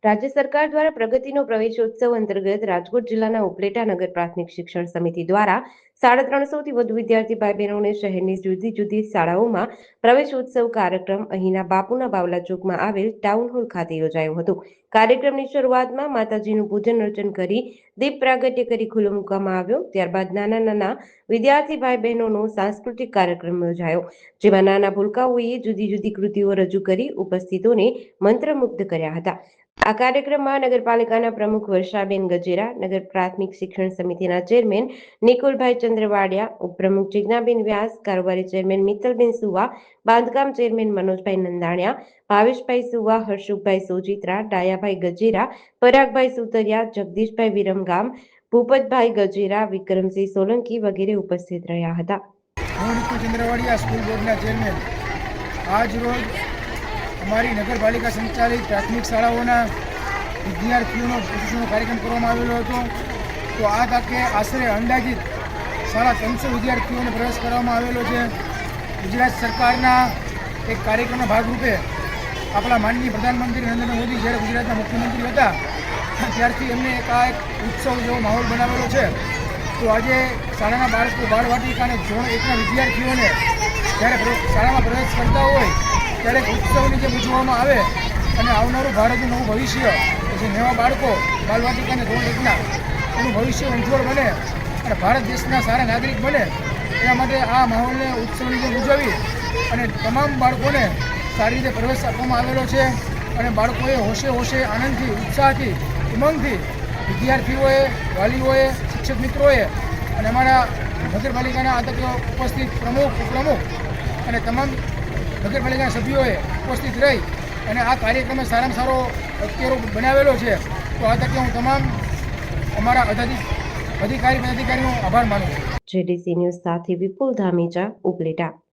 રાજ્ય સરકાર દ્વારા પ્રગતિનો પ્રવેશોત્સવ અંતર્ગત રાજકોટ જિલ્લાના ઉપલેટા નગર પ્રાથમિક શિક્ષણ સમિતિ દ્વારા 350થી વધુ વિદ્યાર્થી ભાઈ બહેનોને શહેરની જુદી જુદી શાળાઓમાં પ્રવેશોત્સવ કાર્યક્રમ અહીંના બાપુના બાવલા ચોકમાં આવેલ ટાઉન હોલ ખાતે યોજાયો હતો। કાર્યક્રમની શરૂઆતમાં માતાજીનું પૂજન અર્ચન કરી દીપ પ્રાગટ્ય કરી ખુલ્લો મૂકવામાં આવ્યો। ત્યારબાદ નાના નાના વિદ્યાર્થી ભાઈ બહેનોનો સાંસ્કૃતિક કાર્યક્રમ યોજાયો, જેમાં નાના ભૂલકાઓએ જુદી જુદી કૃતિઓ રજૂ કરી ઉપસ્થિતોને મંત્રમુગ્ધ કર્યા હતા। આ કાર્યક્રમમાં નગરપાલિકાના પ્રમુખ વર્ષાબેન ગજેરા, નગર પ્રાથમિક શિક્ષણ સમિતિના ચેરમેન નિકુલભાઈ ચંદ્રવાડિયા, ઉપપ્રમુખ જિજ્ઞાબેન વ્યાસ, કારોબારી ચેરમેન મિત્તલબેન સુવા, બાંધકામ ચેરમેન મનોજભાઈ નંદાણિયા, ભાવેશભાઈ સુવા, હર્ષુભાઈ સોજિત્રા, ડાયાભાઈ ગજેરા, પરાગભાઈ સુતરિયા, જગદીશભાઈ વિરમગામ, ભૂપતભાઈ ગજેરા, વિક્રમસિંહ સોલંકી વગેરે ઉપસ્થિત રહ્યા હતા। હું નિકુલ ચંદ્રવાડિયા, સ્કૂલ બોર્ડના ચેરમેન। આજ રોજ हमारी नगरपालिका संचालित प्राथमिक शालाओना विद्यार्थीओं प्रशिक्षण कार्यक्रम करवामां आवेलो हतो। तो आ तके आश्रे अंदाजित 350 विद्यार्थीओं ने प्रवेश करवामां आवेलो छे। गुजरात सरकारना एक कार्यक्रमना भागरूपे आपણા माननीय प्रधानमंत्री नरेंद्र मोदी જ્યારે ગુજરાતના મુખ્યમંત્રી હતા ત્યારથી એમને એક ઉત્સવ જેવો માહોલ બનાવેલો છે। તો આજે શાળાના બાળકો બાળવાટિકા અને ધોરણ 1ના વિદ્યાર્થીઓને જ્યારે શાળામાં પ્રવેશ કરતા હોય ત્યારે ઉત્સવની જે ઉજવવામાં આવે અને આવનારું ભારતનું નવું ભવિષ્ય જે નવા બાળકો બાલવાટિકા અને ધોરણ 1ના એનું ભવિષ્ય ઉજ્જવળ બને અને ભારત દેશના સારા નાગરિક બને એના માટે આ માહોલને ઉત્સવની જેમ ઉજવી અને તમામ બાળકોને સારી રીતે પ્રવેશ આપવામાં આવેલો છે। અને બાળકોએ હોશે હોશે આનંદથી, ઉત્સાહથી, ઉમંગથી વિદ્યાર્થીઓએ, વાલીઓએ, શિક્ષક મિત્રોએ અને અમારા નગરપાલિકાના આ તકે ઉપસ્થિત પ્રમુખ, ઉપપ્રમુખ અને તમામ નગરપાલિકાના સભ્યોએ ઉપસ્થિત રહી અને આ કાર્યક્રમે સારામાં સારો અત્યારો બનાવેલો છે। તો આ તકે હું તમામ અમારા અધિકારીનો આભાર માનું છું। જેડીસી ન્યૂઝ સાથે વિપુલ ધામેચા, ઉપલેટા।